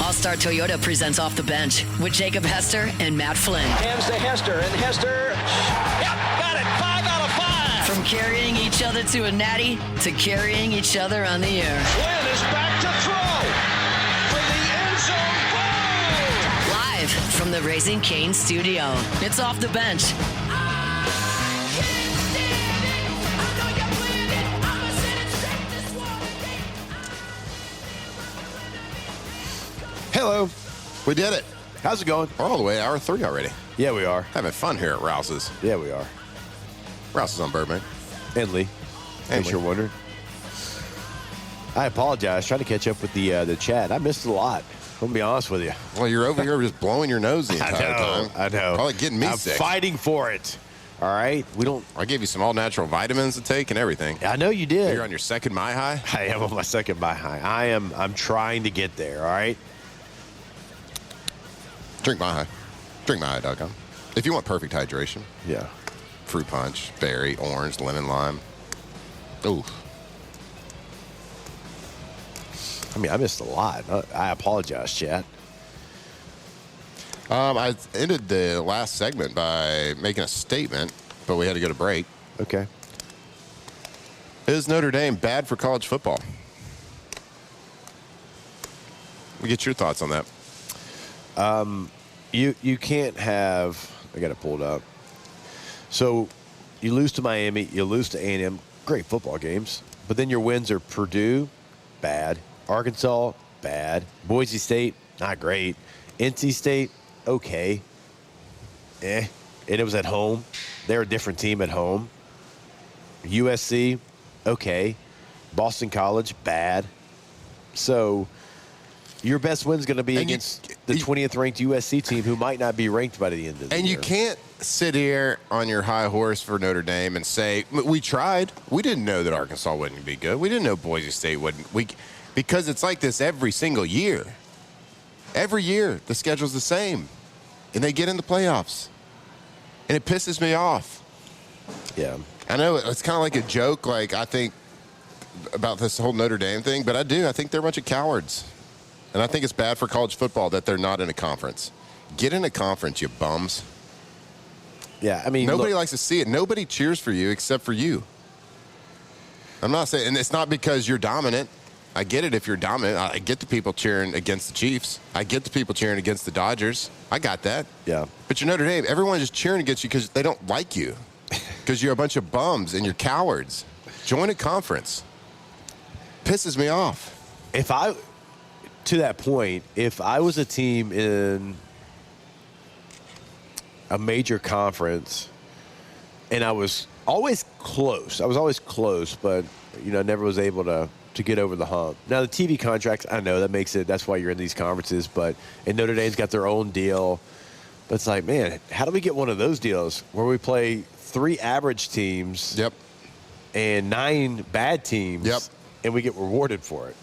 All-Star Toyota presents Off the Bench with Jacob Hester and Matt Flynn. Hands to Hester, and Hester, yep, got it, 5 out of 5. From carrying each other to a natty to carrying each other on the air. Flynn is back to throw for the end zone. Goal! Live from the Raising Cane studio, it's Off the Bench. Hello. We did it. How's it going? We're all the way to hour 3 already. Yeah, we are. Having fun here at Rouse's. Yeah, we are. Rouse's on Burbank. And Lee. In case you're wondering. I apologize. Trying to catch up with the chat. I missed it a lot. I'm going to be honest with you. Well, you're over here just blowing your nose the entire time. I know. Probably getting me sick. I'm fighting for it. All right? I gave you some all-natural vitamins to take and everything. I know you did. You're on your second My High? I am on my second My High. I'm trying to get there, all right? Drink My High. DrinkMyHigh.com. If you want perfect hydration. Yeah. Fruit punch, berry, orange, lemon, lime. Ooh. I mean, I missed a lot. I apologize, chat. I ended the last segment by making a statement, but we had to go to break. Okay. Is Notre Dame bad for college football? We get your thoughts on that. You can't have. I got it pulled up. So you lose to Miami, you lose to A&M, great football games, but then your wins are Purdue, bad. Arkansas, bad. Boise State, not great. NC State, okay. And it was at home. They're a different team at home. USC, okay. Boston College, bad. So your best win's going to be against the 20th ranked USC team who might not be ranked by the end of the year. And you can't sit here on your high horse for Notre Dame and say, we tried. We didn't know that Arkansas wouldn't be good. We didn't know Boise State wouldn't. Because it's like this every single year. Every year, the schedule's the same. And they get in the playoffs. And it pisses me off. Yeah. I know it's kind of like a joke, like I think about this whole Notre Dame thing, but I do. I think they're a bunch of cowards. And I think it's bad for college football that they're not in a conference. Get in a conference, you bums. Yeah, I mean, nobody likes to see it. Nobody cheers for you except for you. I'm not saying, and it's not because you're dominant. I get it if you're dominant. I get the people cheering against the Chiefs. I get the people cheering against the Dodgers. I got that. Yeah. But you're Notre Dame. Everyone's just cheering against you because they don't like you. Because you're a bunch of bums and you're cowards. Join a conference. Pisses me off. To that point, if I was a team in a major conference and I was always close, but, never was able to get over the hump. Now, the TV contracts, I know that makes it, that's why you're in these conferences, and Notre Dame's got their own deal. But it's like, man, how do we get one of those deals where we play 3 average teams and 9 bad teams and we get rewarded for it?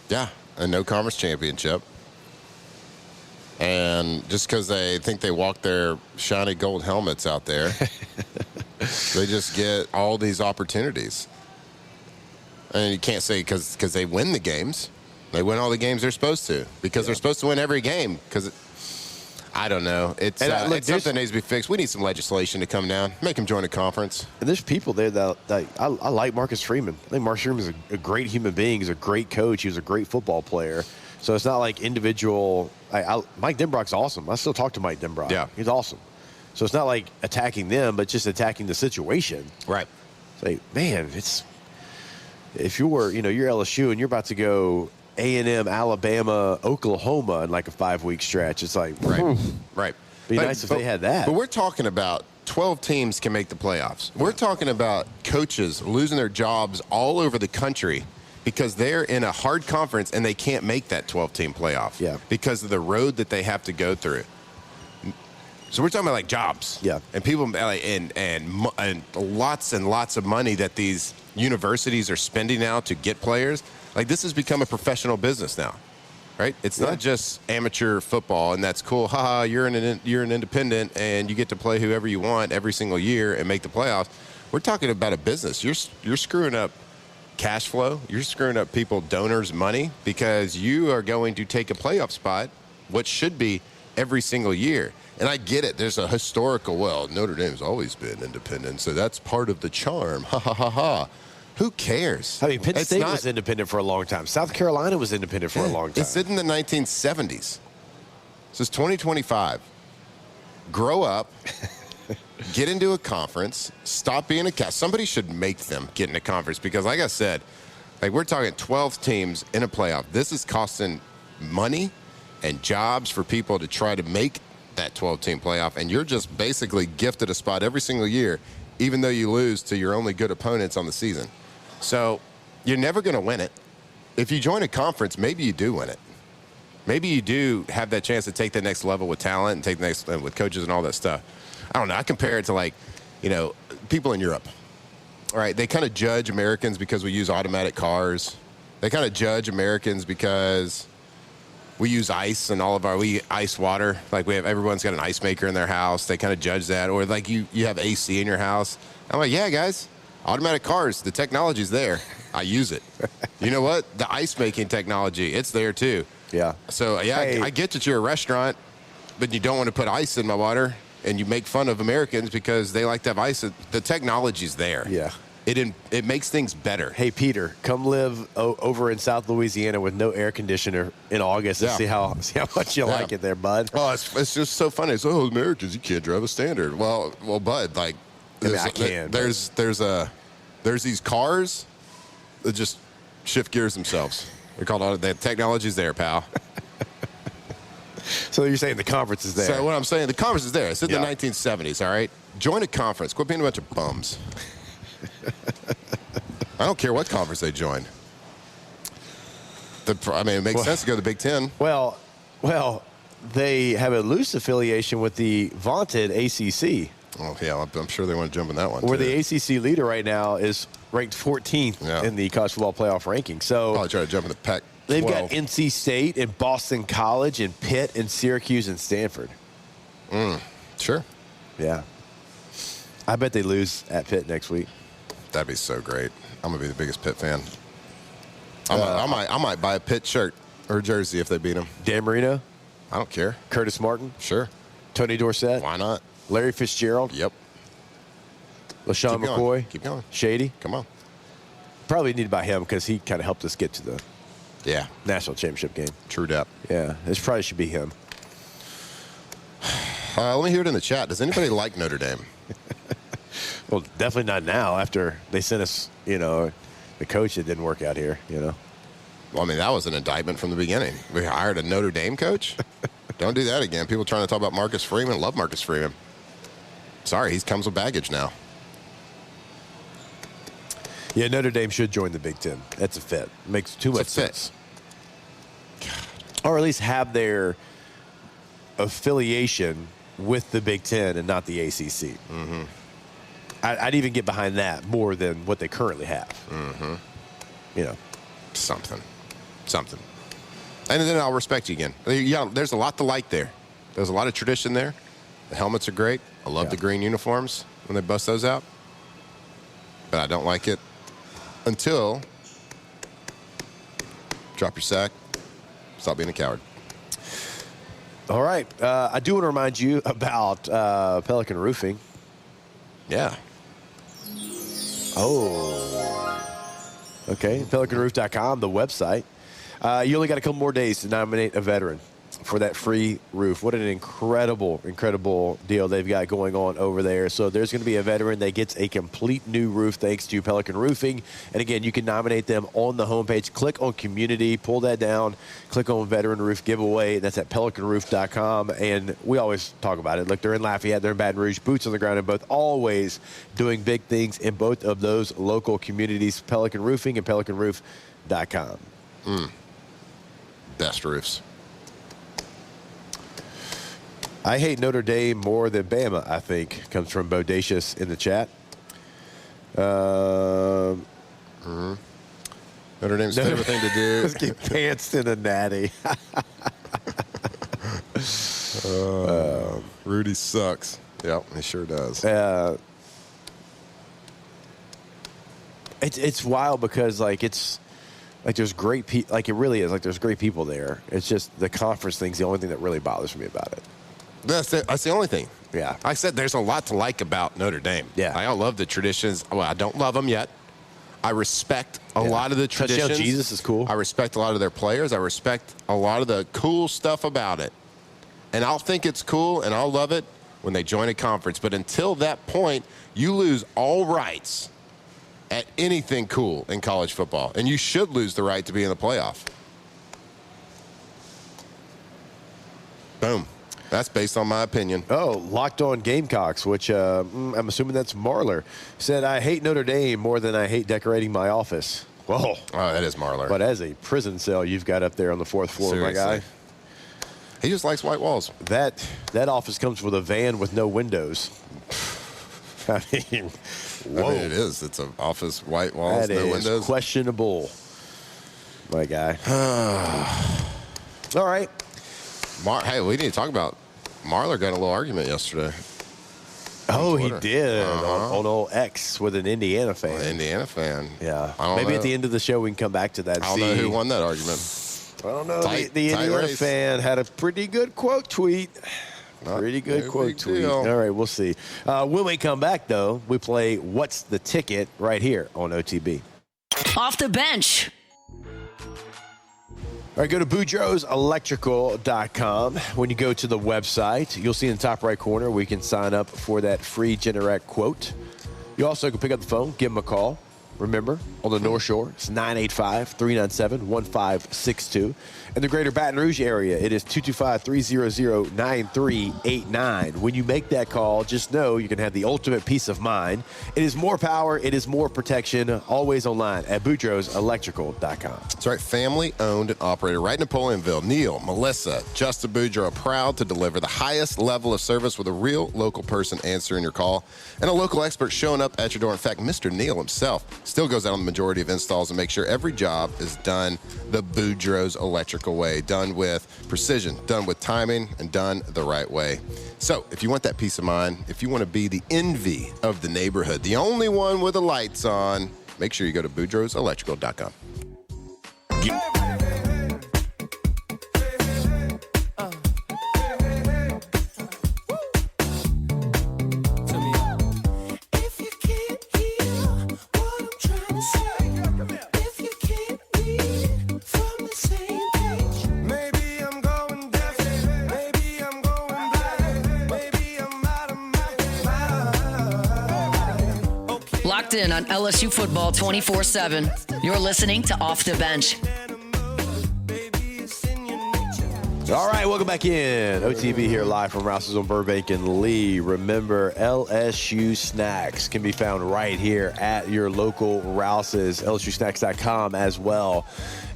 Yeah. And no conference championship. And just because they think they walk their shiny gold helmets out there, they just get all these opportunities. And you can't say because they win the games. They win all the games they're supposed to because they're supposed to win every game. Because I don't know. It's something that needs to be fixed. We need some legislation to come down. Make them join a conference. And there's people there that I like Marcus Freeman. I think Marcus Freeman is a great human being. He's a great coach. He was a great football player. So it's not like individual. Mike Denbrock's awesome. I still talk to Mike Denbrock. Yeah. He's awesome. So it's not like attacking them, but just attacking the situation. Right. It's like, man, if you're LSU and you're about to go A&M, Alabama, Oklahoma in like a 5-week stretch. It's like, right. Be nice if they had that. But we're talking about 12 teams can make the playoffs. We're talking about coaches losing their jobs all over the country because they're in a hard conference and they can't make that 12-team playoff because of the road that they have to go through. So we're talking about like jobs, and people and lots and lots of money that these universities are spending now to get players. Like this has become a professional business now, right? It's not just amateur football, and that's cool. Haha, you're an independent, and you get to play whoever you want every single year and make the playoffs. We're talking about a business. You're screwing up cash flow. You're screwing up donors' money because you are going to take a playoff spot, what should be every single year. And I get it. There's a historical, Notre Dame's always been independent, so that's part of the charm. Ha, ha, ha, ha. Who cares? I mean, Penn State was independent for a long time. South Carolina was independent for a long time. It's in the 1970s. This is 2025. Grow up. Get into a conference. Stop being a cast. Somebody should make them get in a conference because, like I said, we're talking 12 teams in a playoff. This is costing money and jobs for people to try to make that 12-team playoff, and you're just basically gifted a spot every single year, even though you lose to your only good opponents on the season. So you're never going to win it. If you join a conference, maybe you do win it. Maybe you do have that chance to take the next level with talent and take the next with coaches and all that stuff. I don't know. I compare it to people in Europe. All right, they kind of judge Americans because we use automatic cars. They kind of judge Americans because we use ice and we ice water. Everyone's got an ice maker in their house. They kind of judge that. Or you have AC in your house. I'm like, yeah, guys, automatic cars, the technology's there. I use it. You know what? The ice making technology, it's there too. Yeah. So, yeah, hey. I get that you're a restaurant, but you don't want to put ice in my water, and you make fun of Americans because they like to have ice. The technology's there. Yeah. It makes things better. Hey, Peter, come live over in South Louisiana with no air conditioner in August and see how much you like it there, bud. Oh, it's just so funny. It's, Americans, you can't drive a standard. Well, bud, I can. There's these cars that just shift gears themselves. They're called the technology's there, pal. So you're saying the conference is there? So what I'm saying, the conference is there. It's in the 1970s. All right, join a conference. Quit being a bunch of bums. I don't care what conference they join. It makes sense to go to the Big Ten. Well, they have a loose affiliation with the vaunted ACC. Oh, yeah, I'm sure they want to jump in that one, where the ACC leader right now is ranked 14th in the college football playoff ranking. So probably try to jump in the Pac-12. They've got NC State and Boston College and Pitt and Syracuse and Stanford. Sure. Yeah. I bet they lose at Pitt next week. That'd be so great. I'm going to be the biggest Pitt fan. I might buy a Pitt shirt or jersey if they beat them. Dan Marino? I don't care. Curtis Martin? Sure. Tony Dorsett? Why not? Larry Fitzgerald? Yep. LaShawn McCoy? Keep going. Shady? Come on. Probably need to buy him because he kind of helped us get to the national championship game. True that. Yeah. This probably should be him. Let me hear it in the chat. Does anybody like Notre Dame? Well, definitely not now after they sent us, the coach that didn't work out here, Well, I mean, that was an indictment from the beginning. We hired a Notre Dame coach? Don't do that again. People trying to talk about Marcus Freeman. Love Marcus Freeman. Sorry, he comes with baggage now. Yeah, Notre Dame should join the Big Ten. That's a fit. Makes too much sense. Or at least have their affiliation with the Big Ten and not the ACC. Mm-hmm. I'd even get behind that more than what they currently have. Mm-hmm. Something. And then I'll respect you again. Yeah, there's a lot to like there. There's a lot of tradition there. The helmets are great. I love the green uniforms when they bust those out. But I don't like it until drop your sack, stop being a coward. All right. I do want to remind you about Pelican Roofing. Yeah. Oh. Okay. PelicanRoof.com, the website. You only got a couple more days to nominate a veteran for that free roof. What an incredible deal they've got going on over there. So there's going to be a veteran that gets a complete new roof thanks to Pelican Roofing. And again, you can nominate them on the homepage. Click on community, pull that down, click on veteran roof giveaway. That's at pelicanroof.com. And we always talk about it. Look, they're in Lafayette, they're in Baton Rouge, boots on the ground in both, always doing big things in both of those local communities. Pelican Roofing and pelicanroof.com. Best roofs. I hate Notre Dame more than Bama, I think, comes from Bodacious in the chat. Notre Dame's favorite thing to do. Let's get pantsed in a natty. Rudy sucks. Yep, he sure does. It's wild because it's like there's great people. Like it really is. Like there's great people there. It's just the conference thing's the only thing that really bothers me about it. That's the only thing. Yeah. I said there's a lot to like about Notre Dame. Yeah. I don't love the traditions. Well, I don't love them yet. I respect a lot of the traditions. Touchdown Jesus is cool. I respect a lot of their players. I respect a lot of the cool stuff about it. And I'll think it's cool and I'll love it when they join a conference. But until that point, you lose all rights at anything cool in college football. And you should lose the right to be in the playoff. Boom. That's based on my opinion. Oh, Locked On Gamecocks, which I'm assuming that's Marler, said, I hate Notre Dame more than I hate decorating my office. Whoa. Oh, that is Marler. But as a prison cell you've got up there on the 4th floor, Seriously. my guy. He just likes white walls. That office comes with a van with no windows. I mean, whoa. I mean, it is. It's an office, white walls, That no is windows. questionable, my guy. All right. Hey, we need to talk about Marler got in a little argument yesterday. Oh, he Twitter. did on old X with an Indiana fan. Indiana fan. Yeah. I don't Maybe know. at the end of the show we can come back to that. I don't know who won that argument. I don't know. Tight The Indiana race. fan had a pretty good quote tweet. Pretty good no quote big tweet. deal. All right, we'll see. When we come back, though, we play What's the Ticket right here on OTB. Off the bench. All right, go to BoudreauxElectrical.com. When you go to the website, you'll see in the top right corner we can sign up for that free Generac quote. You also can pick up the phone, give them a call. Remember, on the North Shore, it's 985-397-1562. In the greater Baton Rouge area, it is 225-300-9389. When you make that call, just know you can have the ultimate peace of mind. It is more power. It is more protection. Always online at BoudreauxElectrical.com. That's right. Family owned and operated right in Napoleonville. Neil, Melissa, Justin Boudreaux are proud to deliver the highest level of service with a real local person answering your call and a local expert showing up at your door. In fact, Mr. Neil himself still goes out on the majority of installs and makes sure every job is done the Boudreaux's electrical way, done with precision, done with timing, and done the right way. So if you want that peace of mind, if you want to be the envy of the neighborhood, the only one with the lights on, make sure you go to BoudreauxElectrical.com. Locked in on LSU football 24/7. You're listening to Off the Bench. All right, welcome back in. OTB here live from Rouse's on Burbank and Lee. Remember, LSU Snacks can be found right here at your local Rouse's, LSUsnacks.com as well.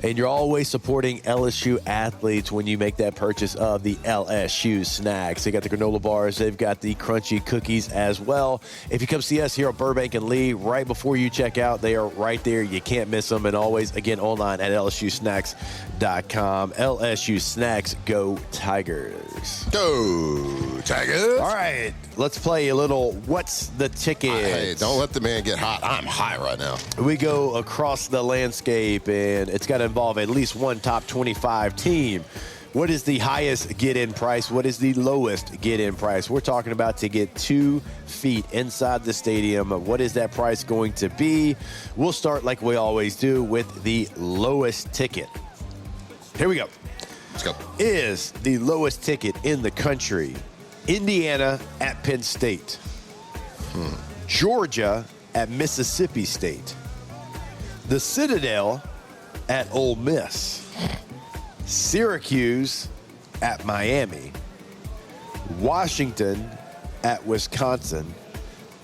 And you're always supporting LSU athletes when you make that purchase of the LSU Snacks. They got the granola bars. They've got the crunchy cookies as well. If you come see us here at Burbank and Lee, right before you check out, they are right there. You can't miss them. And always, again, online at LSUsnacks.com. LSU Snacks, go Tigers. Go Tigers! All right, let's play a little What's the Ticket? Hey, don't let the man get hot. I'm high right now. We go across the landscape, and it's got to involve at least one top 25 team. What is the highest get-in price? What is the lowest get-in price? We're talking about to get 2 feet inside the stadium. What is that price going to be? We'll start like we always do with the lowest ticket. Here we go. Let's go. Is the lowest ticket in the country Indiana at Penn State, Georgia at Mississippi State, the Citadel at Ole Miss, Syracuse at Miami, Washington at Wisconsin,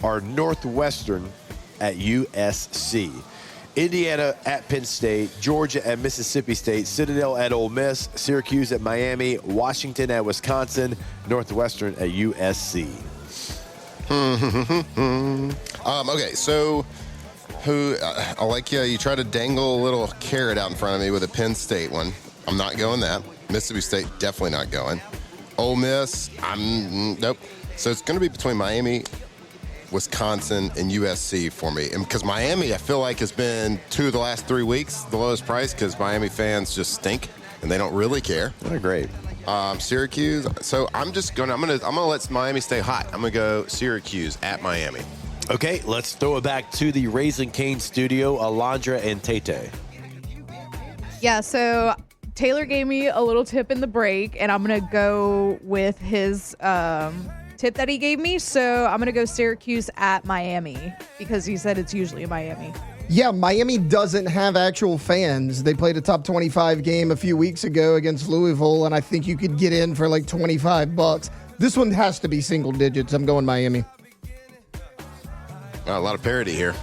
or Northwestern at USC? Indiana at Penn State, Georgia at Mississippi State, Citadel at Ole Miss, Syracuse at Miami, Washington at Wisconsin, Northwestern at USC. Okay, so I like you try to dangle a little carrot out in front of me with a Penn State one. I'm not going that. Mississippi State, definitely not going. Ole Miss, nope. So it's going to be between Miami Wisconsin, and USC for me. And because Miami, I feel like, has been 2 of the last 3 weeks the lowest price because Miami fans just stink and they don't really care. They're great. Syracuse. So I'm gonna let Miami stay hot. I'm gonna go Syracuse at Miami. Okay, let's throw it back to the Raising Cane studio. Alondra and Tate. Yeah, so Taylor gave me a little tip in the break, and I'm going to go with his tip that he gave me. So I'm going to go Syracuse at Miami because he said it's usually Miami. Yeah, Miami doesn't have actual fans. They played a top 25 game a few weeks ago against Louisville, and I think you could get in for like $25. This one has to be single digits. I'm going Miami. A lot of parity here.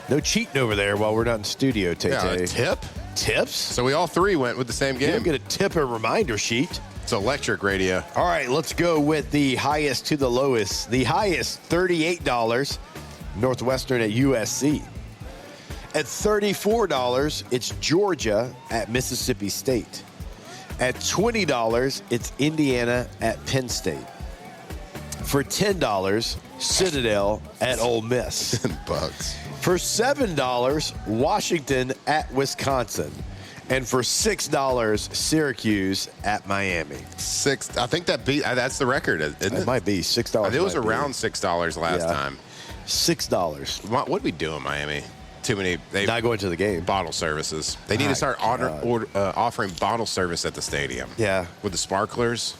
No cheating over there while we're not in studio, Tate. Yeah, a tip? Tips? So we all three went with the same You game. don't get a tip or reminder sheet. It's electric radio. All right, let's go with the highest to the lowest. The highest, $38, Northwestern at USC. At $34, it's Georgia at Mississippi State. At $20, it's Indiana at Penn State. For $10, Citadel at Ole Miss. $10. For $7, Washington at Wisconsin. And for $6, Syracuse at Miami. I think that's the record, isn't it? It might be $6. It was around $6 last time. $6. What do we do in Miami? Too many. Not going to the game. Bottle services. They need to start offering bottle service at the stadium. Yeah. With the sparklers.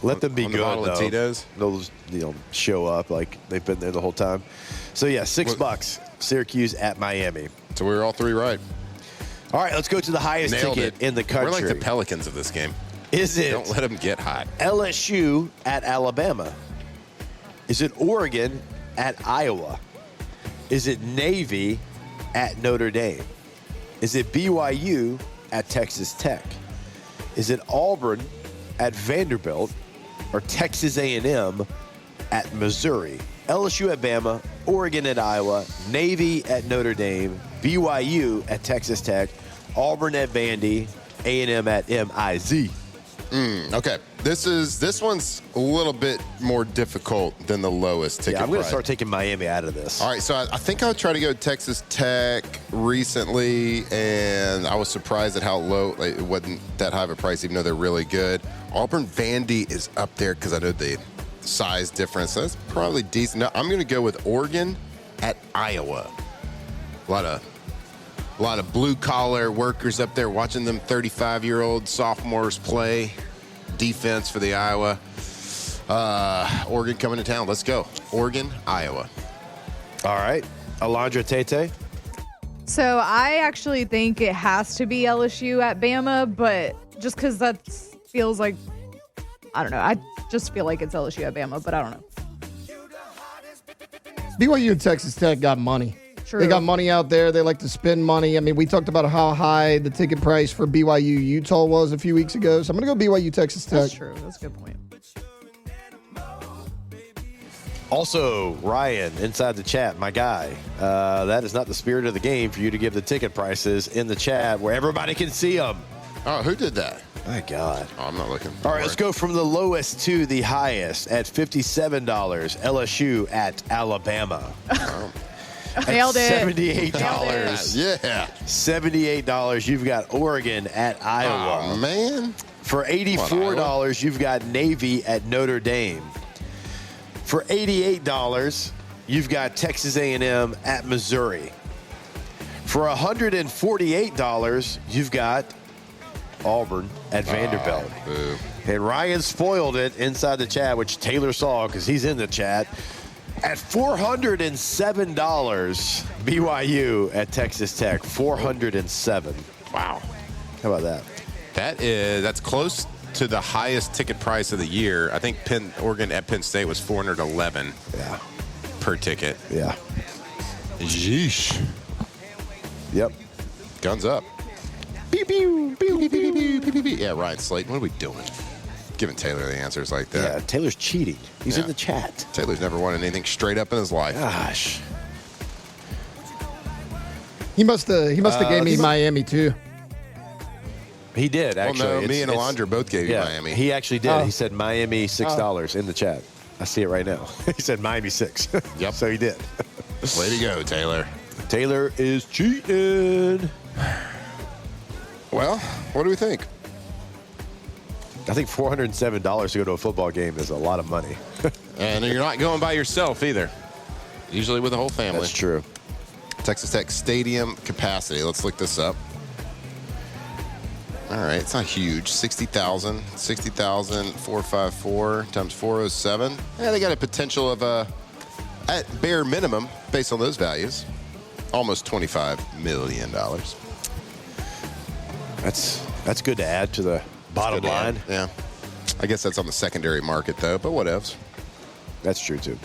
Let them be on good, the bottle though. Of Tito's. They'll show up like they've been there the whole time. So, yeah, $6. Syracuse at Miami. So we were all three right. All right, let's go to the highest Nailed ticket it. in the country. We're like the Pelicans of this game. Is it? Don't let them get hot. LSU at Alabama? Is it Oregon at Iowa? Is it Navy at Notre Dame? Is it BYU at Texas Tech? Is it Auburn at Vanderbilt or Texas A&M at Missouri? LSU at Bama, Oregon at Iowa, Navy at Notre Dame, BYU at Texas Tech, Auburn at Vandy, A&M at MIZ. Okay. This one's a little bit more difficult than the lowest ticket I'm going to price. start taking Miami out of this. All right, so I think I'll try to go Texas Tech recently, and I was surprised at how low. Like, it wasn't that high of a price, even though they're really good. Auburn Vandy is up there because I know the size difference. So that's probably decent. Now, I'm going to go with Oregon at Iowa. A lot of blue-collar workers up there watching them 35-year-old sophomores play defense for the Iowa. Oregon coming to town. Let's go. Oregon, Iowa. All right. Alondra Tate. So I actually think it has to be LSU at Bama, but just because that feels like, I don't know. I just feel like it's LSU at Bama, but I don't know. BYU and Texas Tech got money. True. They got money out there. They like to spend money. I mean, we talked about how high the ticket price for BYU Utah was a few weeks ago. So I'm going to go BYU Texas Tech. That's true. That's a good point. Also, Ryan, inside the chat, my guy. That is not the spirit of the game for you to give the ticket prices in the chat where everybody can see them. Oh, who did that? My God. Oh, I'm not looking. All right, let's go from the lowest to the highest at $57. LSU at Alabama. Nailed it. $78. Yeah. $78. You've got Oregon at Iowa. Oh, man. For $84, you've got Navy at Notre Dame. For $88, you've got Texas A&M at Missouri. For $148, you've got Auburn at Vanderbilt. Boo. And Ryan spoiled it inside the chat, which Taylor saw because he's in the chat. At $407, BYU at Texas Tech. $407. Wow. How about that? That's close to the highest ticket price of the year. I think Oregon at Penn State was $411 per ticket. Yeah. Yeesh. Yep. Guns up. Pew, pew, pew, pew, pew, pew, pew, pew. Yeah, Ryan Slayton, what are we doing? Giving Taylor the answers like that. Yeah, Taylor's cheating. He's in the chat. Taylor's never wanted anything straight up in his life. Gosh. He must have gave me Miami too. He did, actually. Well, no, me and Alondra both gave you Miami. He actually did. Oh. He said Miami $6 in the chat. I see it right now. He said Miami 6. Yep. So he did. Way to go, Taylor. Taylor is cheating. Well, what do we think? I think $407 to go to a football game is a lot of money. And you're not going by yourself either. Usually with the whole family. That's true. Texas Tech Stadium capacity. Let's look this up. All right, it's not huge. 60,000. 454 times 407. Yeah, they got a potential of at bare minimum, based on those values, almost $25 million. That's good to add to the bottom line. Yeah. I guess that's on the secondary market, though, but what else? That's true, too.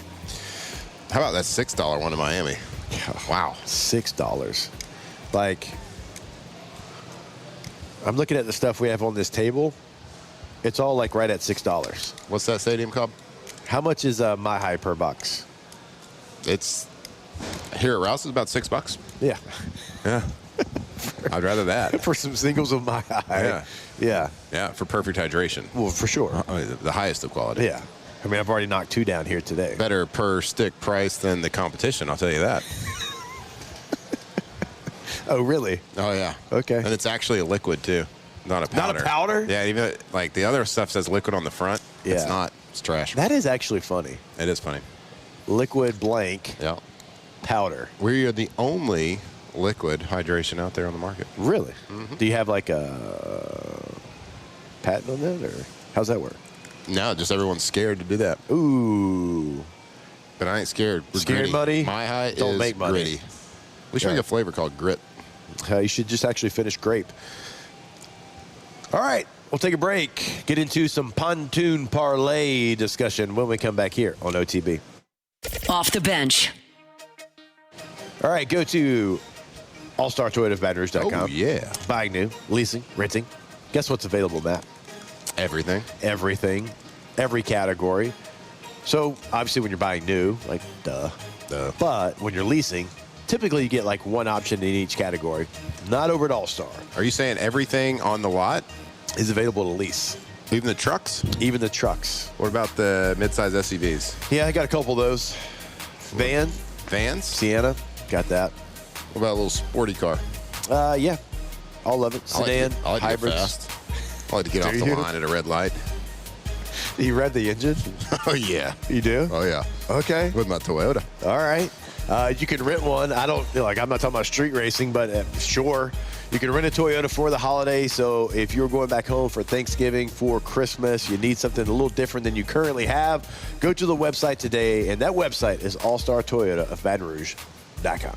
How about that $6 one in Miami? Wow. $6. Like, I'm looking at the stuff we have on this table. It's all like right at $6. What's that stadium called? How much is my high per box? It's here at Rouse is about $6. Yeah. Yeah. I'd rather that. For some singles of my high. Yeah. Yeah. Yeah, for perfect hydration. Well, for sure. The highest of quality. Yeah. I mean, I've already knocked 2 down here today. Better per stick price than the competition, I'll tell you that. Oh, really? Oh, yeah. Okay. And it's actually a liquid, too. Not a powder. Not a powder? Yeah, even like the other stuff says liquid on the front. Yeah. It's not. It's trash. That is actually funny. It is funny. Liquid blank Yeah. powder. We are the only liquid hydration out there on the market. Really? Mm-hmm. Do you have like a patent on that, or how's that work? No, just everyone's scared to do that. Ooh. But I ain't scared. We're Scared gritty. money? My high Don't is make money. gritty. We should Yeah. make a flavor called grit. You should just actually finish grape. All right. We'll take a break. Get into some pontoon parlay discussion when we come back here on OTB. Off the bench. All right. Go to allstartoyotabatonrouge.com. Oh, yeah. Buying new, leasing, renting. Guess what's available, Matt? Everything. Everything. Every category. So, obviously, when you're buying new, like, duh. But when you're leasing, typically you get like one option in each category. Not over at All-Star. Are you saying everything on the lot Is available to lease. Even the trucks? Even the trucks. What about the midsize SUVs? Yeah, I got a couple of those. Vans? Sienna, got that. What about a little sporty car? Yeah, all of it. Sedan, I like to get hybrids. fast. I like to get off Do the you? line at a red light. You read the engine? Oh, yeah. You do? Oh, yeah. Okay. With my Toyota. All right. You can rent one. I'm not talking about street racing, but sure. You can rent a Toyota for the holiday. So if you're going back home for Thanksgiving, for Christmas, you need something a little different than you currently have, go to the website today. And that website is allstartoyotaofbatonrouge.com.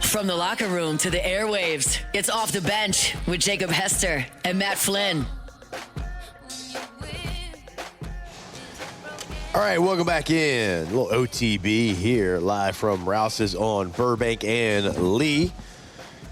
From the locker room to the airwaves, it's Off the Bench with Jacob Hester and Matt Flynn. All right, welcome back in. A little OTB here, live from Rouse's on Burbank and Lee.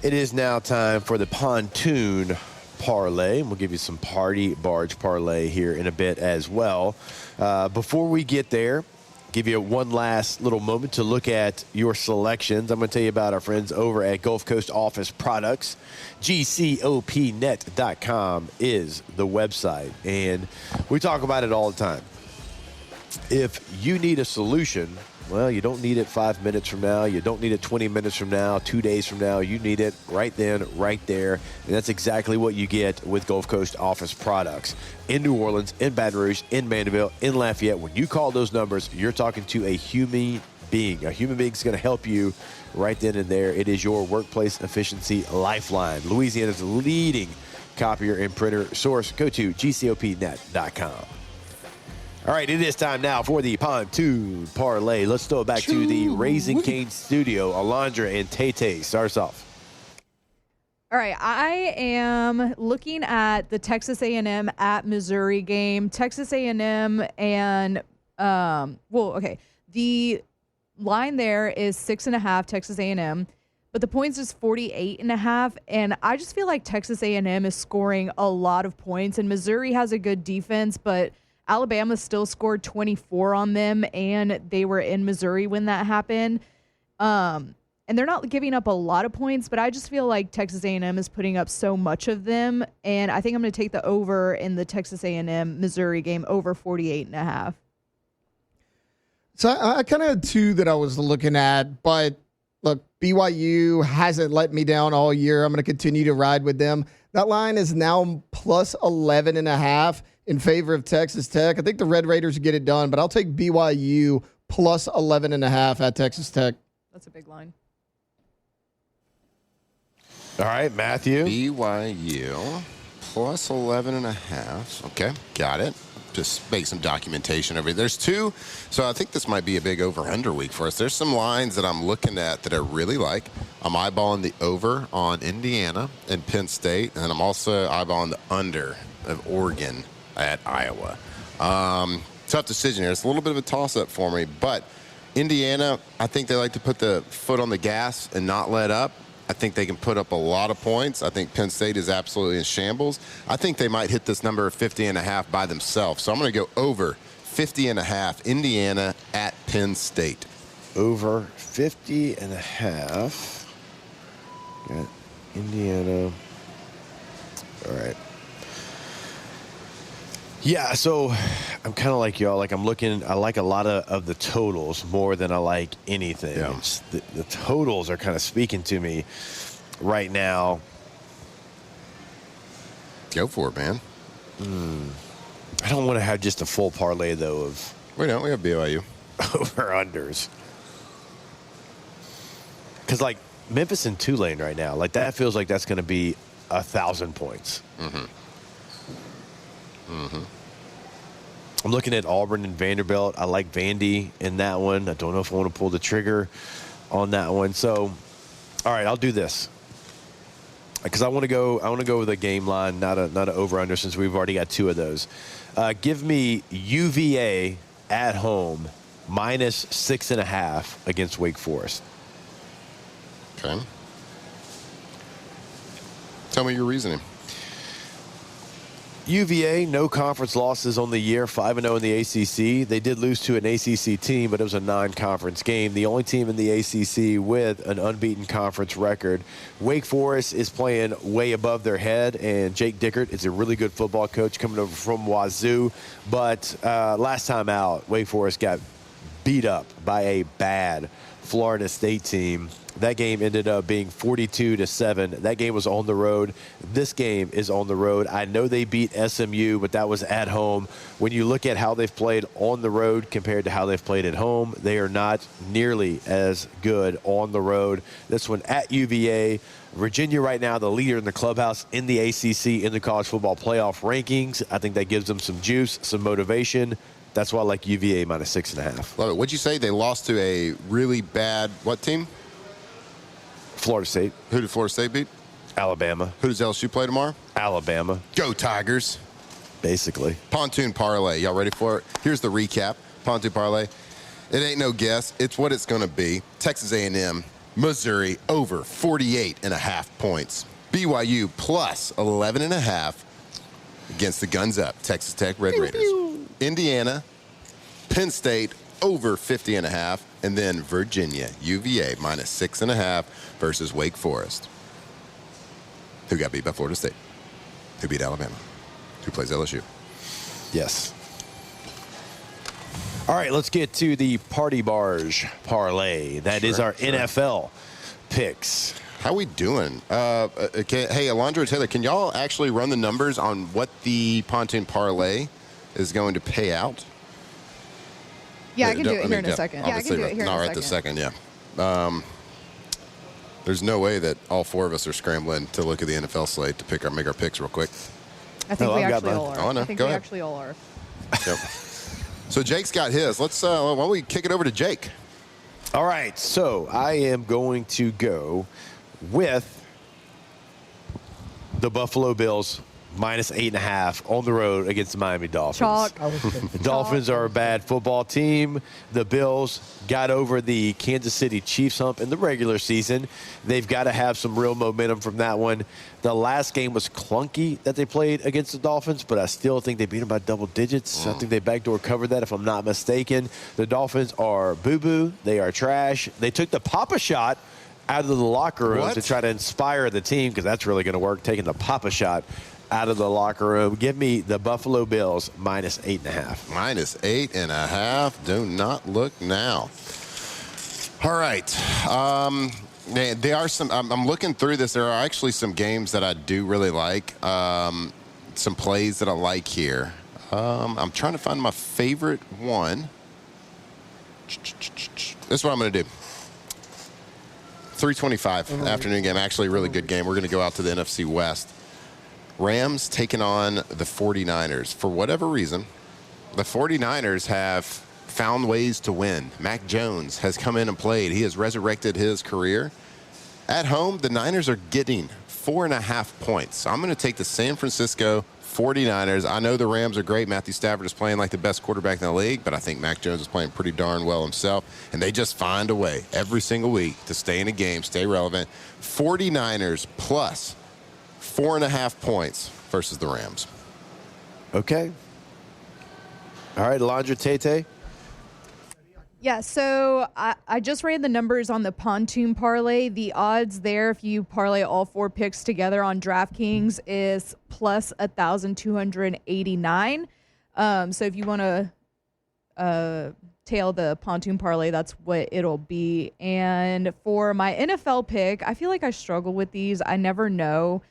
It is now time for the Pontoon Parlay. We'll give you some Barge Parlay here in a bit as well. Before we get there, give you one last little moment to look at your selections. I'm going to tell you about our friends over at Gulf Coast Office Products. GCOPnet.com is the website, and we talk about it all the time. If you need a solution, well, you don't need it 5 minutes from now. You don't need it 20 minutes from now, 2 days from now. You need it right then, right there. And that's exactly what you get with Gulf Coast Office Products. In New Orleans, in Baton Rouge, in Mandeville, in Lafayette, when you call those numbers, you're talking to a human being. A human being is going to help you right then and there. It is your workplace efficiency lifeline. Louisiana's leading copier and printer source. Go to GCOPnet.com. All right, it is time now for the Pontoon Parlay. Let's throw it back to the Raising Cane studio. Alondra and Tay-Tay starts off. All right, I am looking at the Texas A&M at Missouri game. Texas A&M and the line there is 6.5 Texas A&M, but the points is 48.5, and I just feel like Texas A&M is scoring a lot of points, and Missouri has a good defense, but Alabama still scored 24 on them, and they were in Missouri when that happened. And they're not giving up a lot of points, but I just feel like Texas A&M is putting up so much of them, and I think I'm going to take the over in the Texas A&M Missouri game, over 48.5. So I kind of had two that I was looking at, but look, BYU hasn't let me down all year. I'm going to continue to ride with them. That line is now plus 11.5 in favor of Texas Tech. I think the Red Raiders get it done, but I'll take BYU plus 11.5 at Texas Tech. That's a big line. All right, Matthew. BYU plus 11.5. Okay, got it. Just make some documentation over here. There's two, so I think this might be a big over-under week for us. There's some lines that I'm looking at that I really like. I'm eyeballing the over on Indiana and Penn State, and I'm also eyeballing the under of Oregon at Iowa. Tough decision here. It's a little bit of a toss-up for me, but Indiana, I think they like to put the foot on the gas and not let up. I think they can put up a lot of points. I think Penn State is absolutely in shambles. I think they might hit this number of 50.5 by themselves. So I'm going to go over 50.5, Indiana at Penn State. Over 50.5. Got Indiana. All right. Yeah, so I'm kind of like y'all. Like I'm looking, I like a lot of the totals more than I like anything. Yeah. The totals are kind of speaking to me right now. Go for it, man. I don't want to have just a full parlay, though, of We don't. We have BYU. over-unders. Because, like, Memphis and Tulane right now, like, that feels like that's going to be 1,000 points. I'm looking at Auburn and Vanderbilt. I like Vandy in that one. I don't know if I want to pull the trigger on that one. So, all right, I'll do this because I want to go with a game line, not an over/under, since we've already got two of those. Give me UVA at home minus 6.5 against Wake Forest. Okay. Tell me your reasoning. UVA, no conference losses on the year, 5-0 in the ACC. They did lose to an ACC team, but it was a non-conference game. The only team in the ACC with an unbeaten conference record. Wake Forest is playing way above their head, and Jake Dickert is a really good football coach coming over from Wazoo. But last time out, Wake Forest got beat up by a bad Florida State team. That game ended up being 42-7. That game was on the road. This game is on the road. I know they beat SMU, but that was at home. When you look at how they've played on the road compared to how they've played at home, they are not nearly as good on the road. This one at UVA. Virginia right now, the leader in the clubhouse in the ACC in the college football playoff rankings. I think that gives them some juice, some motivation. That's why I like UVA minus 6.5. Love it. What'd you say? They lost to a really bad what team? Florida State. Who did Florida State beat? Alabama. Who does LSU play tomorrow? Alabama. Go Tigers. Basically. Pontoon parlay. Y'all ready for it? Here's the recap. Pontoon parlay. It ain't no guess. It's what it's going to be. Texas A&M, Missouri, over 48.5 points. BYU plus 11.5 against the Guns Up, Texas Tech Red Raiders. Indiana, Penn State, over 50.5. And then Virginia, UVA, minus 6.5 versus Wake Forest. Who got beat by Florida State? Who beat Alabama? Who plays LSU? Yes. All right, let's get to the Party Barge parlay. That is our NFL picks. How we doing? Hey, Alondra Taylor, can y'all actually run the numbers on what the Pontoon parlay is going to pay out? Yeah, I can do it here in a second. Yeah, I can do it here in a second. Not right this second, yeah. There's no way that all four of us are scrambling to look at the NFL slate to make our picks real quick. I think we actually all are. Oh, no. I think Go we ahead. actually all are. Yep. So Jake's got his. Let's why don't we kick it over to Jake? All right, so I am going to go with the Buffalo Bills -8.5 on the road against the Miami Dolphins. Chalk. The Dolphins are a bad football team. The Bills got over the Kansas City Chiefs hump in the regular season. They've got to have some real momentum from that one. The last game was clunky that they played against the Dolphins, but I still think they beat them by double digits. I think they backdoor covered that, if I'm not mistaken. The Dolphins are boo-boo. They are trash. They took the Papa shot out of the locker room to try to inspire the team, because that's really going to work, taking the Papa shot out of the locker room. Give me the Buffalo Bills -8.5. -8.5. Do not look now. All right. There are some. I'm looking through this. There are actually some games that I do really like. Some plays that I like here. I'm trying to find my favorite one. This is what I'm going to do. 3:25 afternoon game. Actually, a really good game. We're going to go out to the NFC West. Rams taking on the 49ers. For whatever reason, the 49ers have found ways to win. Mac Jones has come in and played. He has resurrected his career. At home, the Niners are getting 4.5 points. So I'm going to take the San Francisco 49ers. I know the Rams are great. Matthew Stafford is playing like the best quarterback in the league, but I think Mac Jones is playing pretty darn well himself. And they just find a way every single week to stay in a game, stay relevant. 49ers plus 4.5 points versus the Rams. Okay. All right, Alondra Tate. Yeah, so I just ran the numbers on the Pontoon parlay. The odds there, if you parlay all 4 picks together on DraftKings, is plus 1,289. So if you want to tail the Pontoon parlay, that's what it'll be. And for my NFL pick, I feel like I struggle with these. I never know.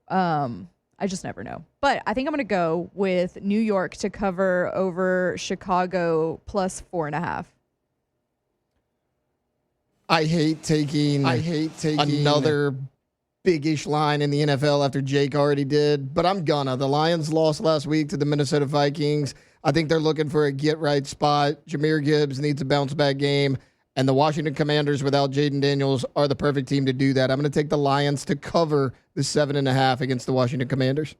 I just never know. But I think I'm going to go with New York to cover over Chicago plus 4.5. I hate taking another big-ish line in the NFL after Jake already did, but I'm gonna. The Lions lost last week to the Minnesota Vikings. I think they're looking for a get-right spot. Jahmyr Gibbs needs a bounce-back game, and the Washington Commanders without Jaden Daniels are the perfect team to do that. I'm going to take the Lions to cover the 7.5 against the Washington Commanders.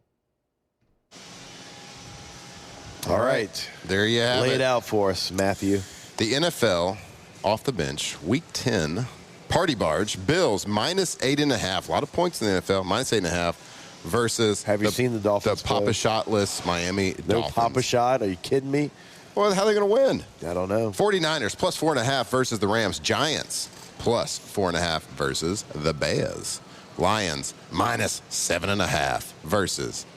All right. There you have it. Lay it out for us, Matthew. The NFL off the bench, Week 10, Party Barge, Bills -8.5. A lot of points in the NFL, -8.5 versus. Have you seen the Dolphins? The Papa Shotless Miami No Dolphins. Papa shot? Are you kidding me? Well, how are they going to win? I don't know. 49ers plus 4.5 versus the Rams. Giants plus 4.5 versus the Bears. Lions -7.5 versus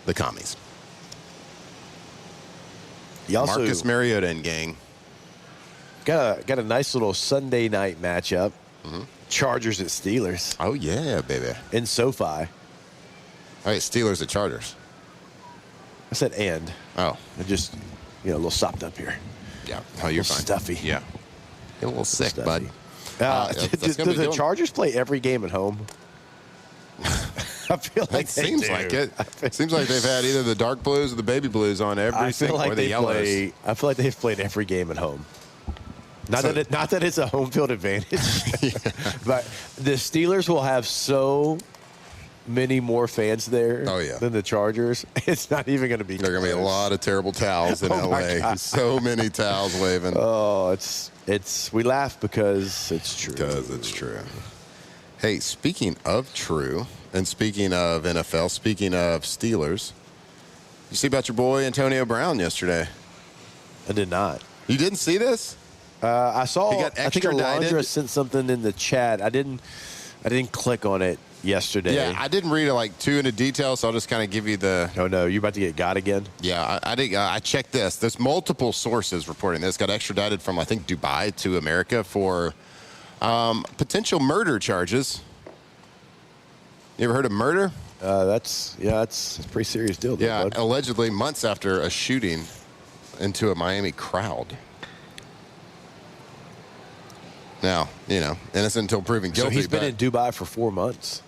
the Commies. Marcus Mariota and gang. Got a nice little Sunday night matchup. Chargers at Steelers. Oh, yeah, baby. In SoFi. All right, Steelers at Chargers. I said and. Oh. I just, a little sopped up here. Yeah. Oh, you're fine. Stuffy. Yeah. Get a little sick, bud. Do the Chargers play every game at home? I feel like it seems like it. It seems like they've had either the dark blues or the baby blues on every single, or the yellows. I feel like they've played every game at home. Not that it's a home field advantage, but the Steelers will have so many more fans there than the Chargers. It's not even going to be. There are going to be a lot of terrible towels in LA. So many towels waving. Oh, we laugh because it's true. Because it's true. Hey, speaking of true, and speaking of NFL, speaking of Steelers, you see about your boy Antonio Brown yesterday? I did not. You didn't see this? I saw. He got I think extradited. Alondra sent something in the chat. I didn't click on it yesterday. Yeah, I didn't read it too into detail, so I'll just kind of give you the. Oh no, you about to get got again? Yeah, I checked this. There's multiple sources reporting this. Got extradited from I think Dubai to America for potential murder charges. You ever heard of murder? That's a pretty serious deal. Yeah, bud. allegedly months after a shooting into a Miami crowd. Now, innocent until proven guilty. So he's been in Dubai for 4 months.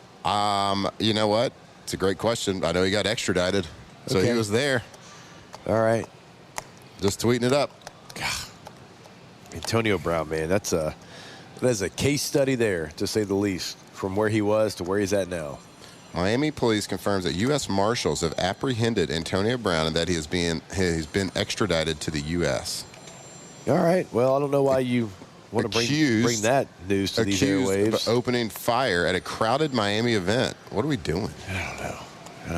You know what? It's a great question. I know he got extradited, so he was there. All right. Just tweeting it up. God. Antonio Brown, man, that is a case study there, to say the least, from where he was to where he's at now. Miami police confirms that U.S. Marshals have apprehended Antonio Brown and that he's been extradited to the U.S. All right. Well, I don't know why you want to bring that news to these airwaves. Of opening fire at a crowded Miami event. What are we doing? I don't know.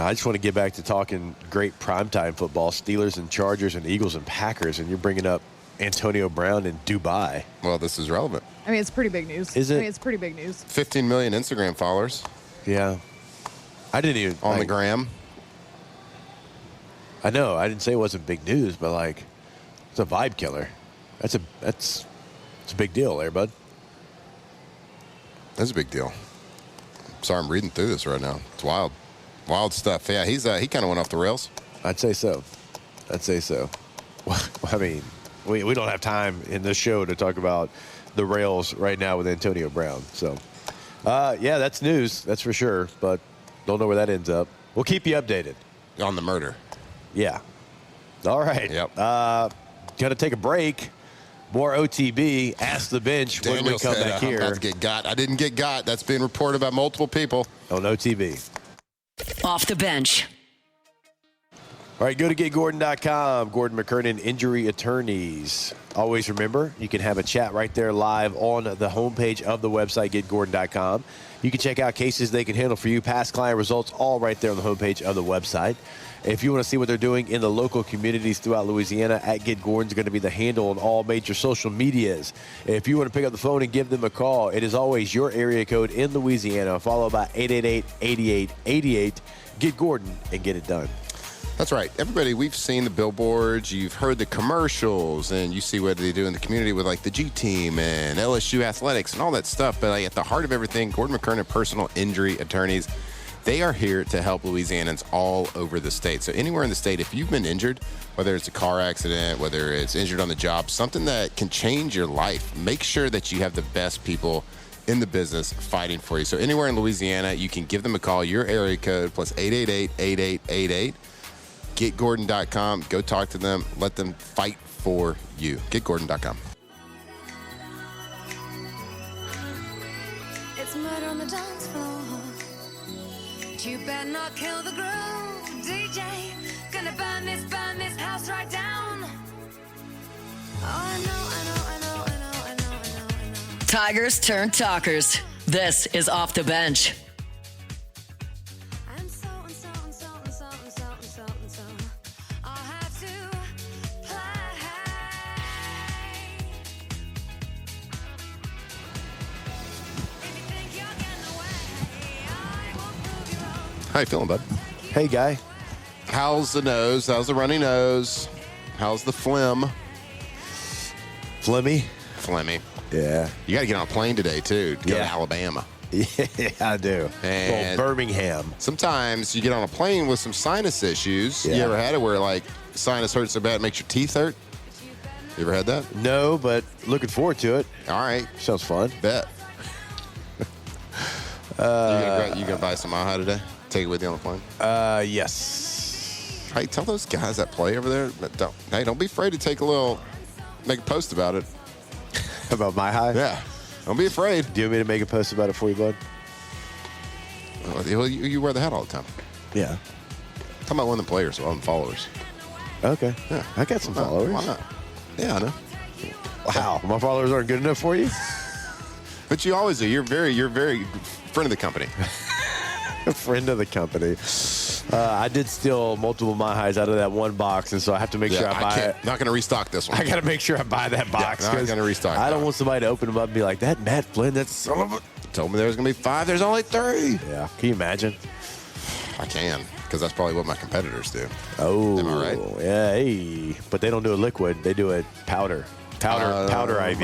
I just want to get back to talking great primetime football, Steelers and Chargers and Eagles and Packers, and you're bringing up Antonio Brown in Dubai. Well, this is relevant. I mean, it's pretty big news. Is it? I mean, it's pretty big news. 15 million Instagram followers. Yeah. I didn't even on the gram. I know. I didn't say it wasn't big news, but like, it's a vibe killer. It's a big deal there, bud. That's a big deal. Sorry, I'm reading through this right now. It's wild. Wild stuff. Yeah, he kind of went off the rails. I'd say so. Well, I mean, we don't have time in this show to talk about the rails right now with Antonio Brown. So, yeah, that's news. That's for sure. But don't know where that ends up. We'll keep you updated. On the murder. Yeah. All right. Yep. Got to take a break. More OTB. Ask the bench when we come back here. I'm about to get got. I didn't get got. That's been reported by multiple people. On OTB. Off the bench. All right, go to getgordon.com. Gordon McKernan, injury attorneys. Always remember, you can have a chat right there live on the homepage of the website, getgordon.com. You can check out cases they can handle for you, past client results, all right there on the homepage of the website. If you want to see what they're doing in the local communities throughout Louisiana, at Get Gordon's going to be the handle on all major social medias. If you want to pick up the phone and give them a call, it is always your area code in Louisiana, followed by 888-8888. Get Gordon and get it done. That's right. Everybody, we've seen the billboards, you've heard the commercials, and you see what they do in the community with like the G team and LSU athletics and all that stuff. But like, at the heart of everything, Gordon McKernan Personal Injury Attorneys, they are here to help Louisianans all over the state. So anywhere in the state, if you've been injured, whether it's a car accident, whether it's injured on the job, something that can change your life, make sure that you have the best people in the business fighting for you. So anywhere in Louisiana, you can give them a call, your area code, plus 888-8888. GetGordon.com. Go talk to them. Let them fight for you. GetGordon.com. It's murder on the dance floor. You better not kill the groove, DJ. Gonna burn this house right down. Oh, I know. Tigers turn talkers. This is Off the Bench. I'm so. I'll have to play. If you think you're getting away, I won't prove you wrong. How you feeling, bud? Hey, guy. How's the nose? How's the runny nose? How's the phlegm? Flemmy? Phlegmy. Yeah. You got to get on a plane today, too, to go to Alabama. Yeah, I do. And well, Birmingham. Sometimes you get on a plane with some sinus issues. Yeah. You ever had it where, like, sinus hurts so bad it makes your teeth hurt? You ever had that? No, but looking forward to it. All right. Sounds fun. Bet. You gonna buy some Aha today? Take it with you on the plane? Yes. Hey, tell those guys that play over there, don't be afraid to make a post about it. About my high? Yeah. Don't be afraid. Do you want me to make a post about it for you, bud? Well, you wear the hat all the time. Yeah. Talking about one of the players, one of the followers. Okay. Yeah. I got some followers. Why not? Yeah, I know. Wow. My followers aren't good enough for you? But you always do. You're very friend of the company. Friend of the company. I did steal multiple My Highs out of that one box, and so I have to make sure I buy it. Not going to restock this one. I got to make sure I buy that box. Yeah, not going to restock. I don't want somebody to open them up and be like, that Matt Flynn, that son of a... Told me there was going to be 5. There's only 3. Yeah. Can you imagine? I can, because that's probably what my competitors do. Oh. Am I right? Yeah. Hey. But they don't do it liquid. They do it powder. Powder IV.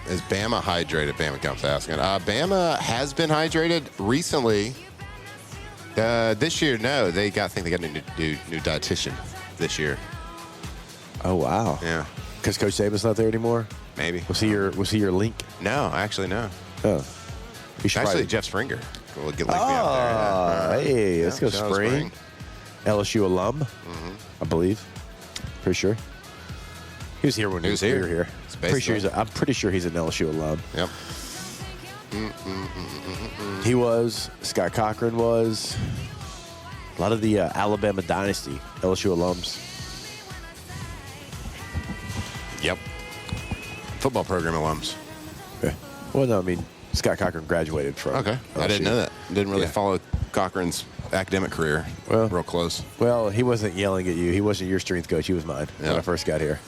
Is Bama hydrated? Bama comes asking. Bama has been hydrated recently. This year, no. I think they got a new dietitian this year. Oh, wow. Yeah. Because Coach Saban's not there anymore? Maybe. Was he your link? No, actually, no. Oh. Actually, Jeff Springer. We'll get linked me out there. Hey, let's go Spring. LSU alum, I believe. Pretty sure. He was here when we were here. I'm I'm pretty sure he's an LSU alum. Yep. He was. Scott Cochran was. A lot of the Alabama dynasty, LSU alums. Yep. Football program alums. Yeah. Well, no, I mean, Scott Cochran graduated from Okay. LSU. I didn't know that. Didn't really follow Cochran's academic career real close. Well, he wasn't yelling at you. He wasn't your strength coach. He was mine when I first got here.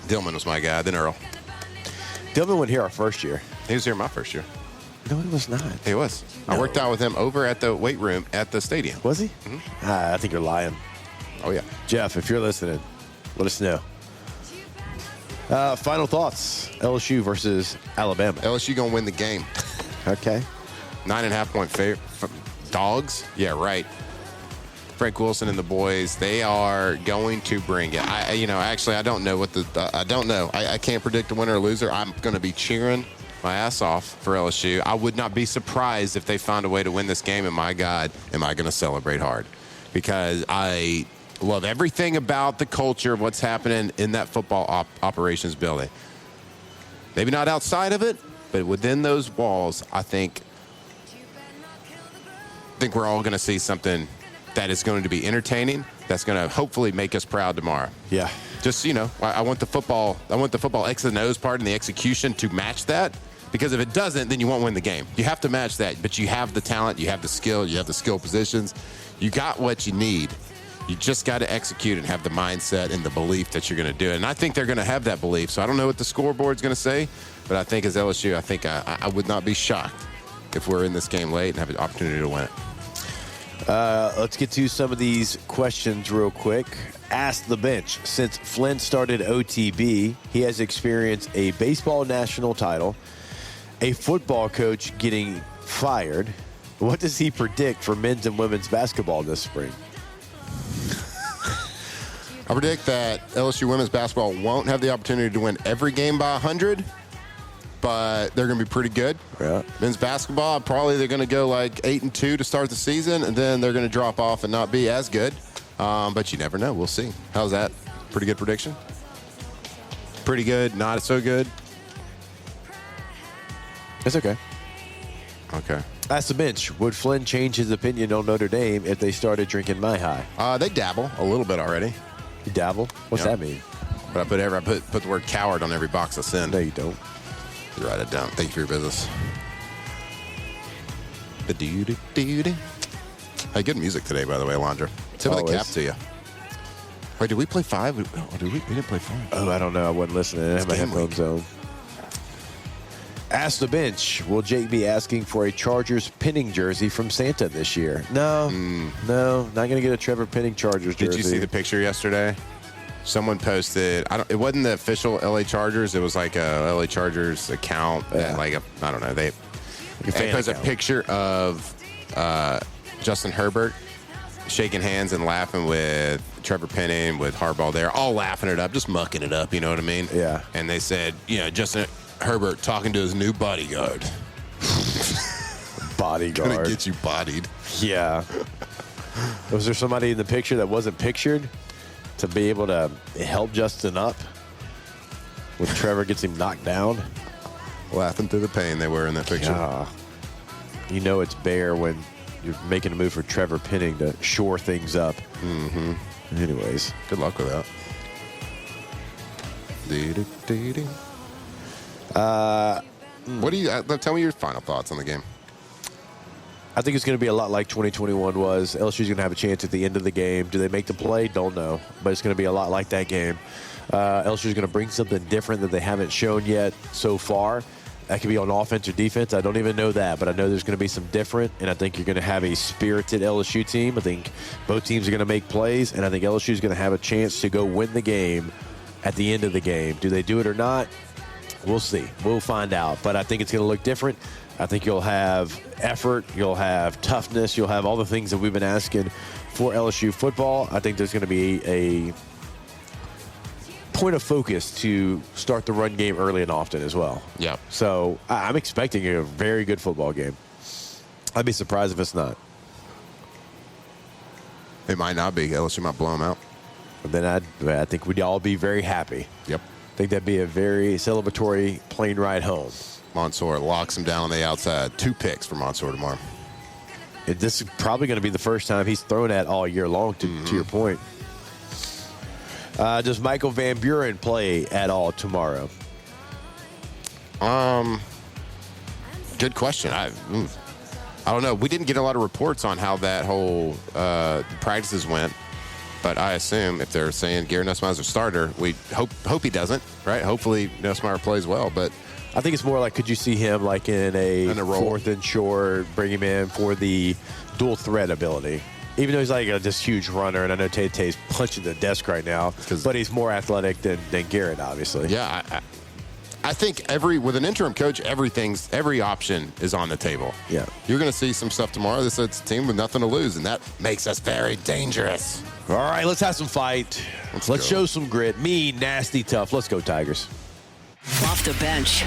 Dillman was my guy, then Earl. Dillman went here our first year. He was here my first year. No, he was not. He was. No. I worked out with him over at the weight room at the stadium. Was he? I think you're lying. Oh, yeah. Jeff, if you're listening, let us know. Final thoughts. LSU versus Alabama. LSU going to win the game. Okay. 9.5-point favorite. Dogs? Yeah, right. Frank Wilson and the boys, they are going to bring it. Actually, I don't know I don't know. I can't predict a winner or loser. I'm going to be cheering my ass off for LSU. I would not be surprised if they found a way to win this game, and my God, am I going to celebrate hard. Because I love everything about the culture of what's happening in that football operations building. Maybe not outside of it, but within those walls, I think we're all going to see something that is going to be entertaining, that's going to hopefully make us proud tomorrow. Yeah. Just, I want the football X and O's part and the execution to match that, because if it doesn't, then you won't win the game. You have to match that, but you have the talent, you have the skill, you have the skill positions. You got what you need. You just got to execute and have the mindset and the belief that you're going to do it. And I think they're going to have that belief. So I don't know what the scoreboard's going to say, but I think as LSU, I would not be shocked if we're in this game late and have an opportunity to win it. Let's get to some of these questions real quick. Ask the bench. Since Flynn started OTB, he has experienced a baseball national title, a football coach getting fired. What does he predict for men's and women's basketball this spring? I predict that LSU women's basketball won't have the opportunity to win every game by 100, but they're going to be pretty good. Yeah. Men's basketball, probably they're going to go like 8-2 to start the season, and then they're going to drop off and not be as good. But you never know. We'll see. How's that? Pretty good prediction? Pretty good, not so good? It's okay. Okay. Ask the bench. Would Flynn change his opinion on Notre Dame if they started drinking Mai High? They dabble a little bit already. You dabble? What's that mean? But I put the word coward on every box I send. No, you don't. You write it down. Thank you for your business. Hey, good music today, by the way, Alondra. Tip of the cap to you. Wait, did we play 5? We didn't play 5. Oh, I don't know. I wasn't listening. I had my headphones on. Ask the bench. Will Jake be asking for a Chargers pinning jersey from Santa this year? No, not going to get a Trevor Penning Chargers jersey. Did you see the picture yesterday? Someone posted. It wasn't the official LA Chargers. It was like a LA Chargers account. Yeah. I don't know. They posted a picture of Justin Herbert shaking hands and laughing with Trevor Penning, with Harbaugh there, all laughing it up, just mucking it up. You know what I mean? Yeah. And they said, Justin Herbert talking to his new bodyguard. Bodyguard. Gonna get you bodied. Yeah. Was there somebody in the picture that wasn't pictured to be able to help Justin up when Trevor gets him knocked down? Laughing through the pain they were in that picture. Yeah. You know it's bare when you're making a move for Trevor Penning to shore things up. Mm-hmm. Anyways. Good luck with that. What do you tell me your final thoughts on the game? I think it's going to be a lot like 2021 was. LSU's going to have a chance at the end of the game. Do they make the play? Don't know. But it's going to be a lot like that game. LSU's going to bring something different that they haven't shown yet so far. That could be on offense or defense. I don't even know that, but I know there's going to be some different, and I think you're going to have a spirited LSU team. I think both teams are going to make plays, and I think LSU's going to have a chance to go win the game at the end of the game. Do they do it or not? We'll see. We'll find out. But I think it's going to look different. I think you'll have effort. You'll have toughness. You'll have all the things that we've been asking for LSU football. I think there's going to be a point of focus to start the run game early and often as well. Yeah. So I'm expecting a very good football game. I'd be surprised if it's not. It might not be. LSU might blow them out. But then I think we'd all be very happy. Yep. I think that'd be a very celebratory plane ride home. Mansour locks him down on the outside. 2 picks for Mansour tomorrow. This is probably going to be the first time he's thrown at all year long, to your point. Does Michael Van Buren play at all tomorrow? Good question. I don't know. We didn't get a lot of reports on how that whole practices went, but I assume if they're saying Gary Nussmeier's a starter, we hope he doesn't, right? Hopefully Nussmeier plays well, but I think it's more like, could you see him like in a 4th and short, bring him in for the dual threat ability? Even though he's like this huge runner, and I know Tay-Tay's punching the desk right now, but he's more athletic than Garrett, obviously. Yeah, I think with an interim coach, every option is on the table. Yeah. You're going to see some stuff tomorrow. This is a team with nothing to lose, and that makes us very dangerous. All right, let's have some fight. Let's show some grit. Mean, nasty, tough. Let's go, Tigers. Off the bench.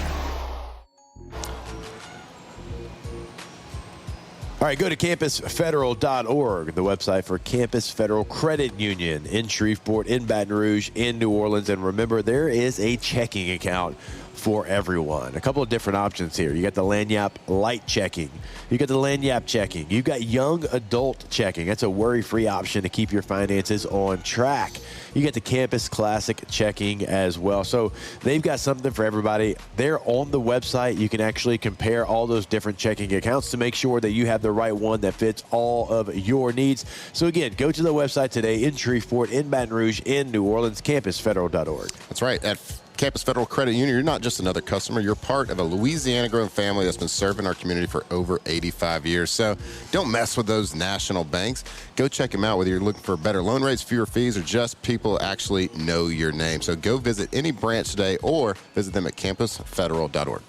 All right, go to campusfederal.org, the website for Campus Federal Credit Union in Shreveport, in Baton Rouge, in New Orleans. And remember, there is a checking account for everyone. A couple of different options here. You got the Lanyap Light Checking. You got the Lanyap Checking. You've got Young Adult Checking. That's a worry-free option to keep your finances on track. You get the Campus Classic Checking as well. So they've got something for everybody. They're on the website. You can actually compare all those different checking accounts to make sure that you have the right one that fits all of your needs. So again, go to the website today in Shreveport, in Baton Rouge, in New Orleans, campusfederal.org. That's right. At Campus Federal Credit Union, you're not just another customer. You're part of a Louisiana-grown family that's been serving our community for over 85 years. So don't mess with those national banks. Go check them out, whether you're looking for better loan rates, fewer fees, or just people actually know your name. So go visit any branch today or visit them at campusfederal.org.